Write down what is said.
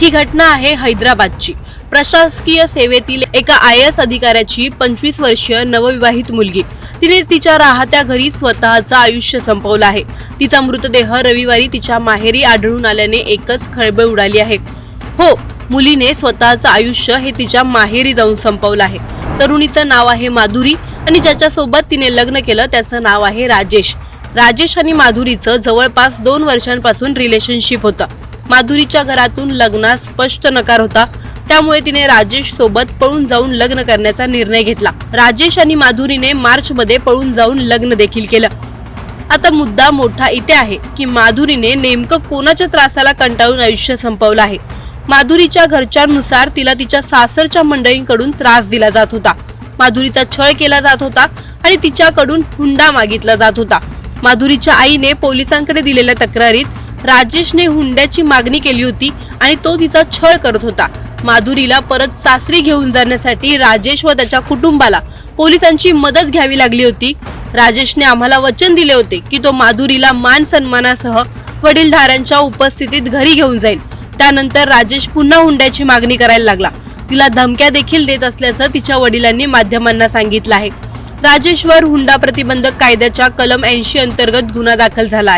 ही घटना आहे हैदराबादची। प्रशासकीय सेवेतील एका IAS अधिकाऱ्याची 25 वर्षीय नवविवाहित मुलगी तिने तिच्या राहत्या घरी स्वतःचं आयुष्य संपवलं आहे। तिचा मृतदेह रविवारी तिच्या माहेरी आढळून आल्याने एकच खळबळ उडाली आहे। हो, मुलीने स्वतःचं आयुष्य हे तिच्या माहेरी जाऊन संपवलं आहे। तरुणीचं नाव आहे माधुरी आणि ज्याच्यासोबत तिने लग्न केलं त्याचं नाव आहे राजेश। राजेश आणि माधुरीचं जवळपास 2 वर्षांपासून रिलेशनशिप होतं। माधुरीच्या घरातून लग्नास स्पष्ट नकार होता, त्यामुळे तिने राजेश सोबत पळून जाऊन लग्न करण्याचा निर्णय घेतला। राजेश आणि माधुरीने मार्च मध्ये पळून जाऊन लग्न देखील केलं। आता मुद्दा मोठा इथे आहे की माधुरीने नेमकं कोणाच्या त्रासाला कंटाळून आयुष्य संपवलं आहे। माधुरीच्या घरच्यांनुसार तिला तिच्या सासरच्या मंडळींकडून त्रास दिला जात होता, माधुरीचा छळ केला जात होता आणि तिच्याकडून हुंडा मागितला जात होता। माधुरीच्या आईने पोलिसांकडे दिलेल्या तक्रारीत राजेशने हुंड्याची मागणी केली होती आणि तो तिचा छळ करत होता। माधुरीला परत सासरी घेऊन जाण्यासाठी राजेश व त्याच्या कुटुंबाला पोलिसांची मदत घ्यावी लागली होती। राजेशने आम्हाला वचन दिले होते की तो माधुरीला मान सन्मानासह वडीलधाऱ्यांच्या उपस्थितीत घरी घेऊन जाईल। त्यानंतर राजेश पुन्हा हुंड्याची मागणी करायला लागला। तिला धमक्या देखील देत असल्याचं तिच्या वडिलांनी माध्यमांना सांगितलं आहे। राजेशवर हुंडा प्रतिबंधक कायद्याच्या कलम 80 अंतर्गत गुन्हा दाखल झाला आहे।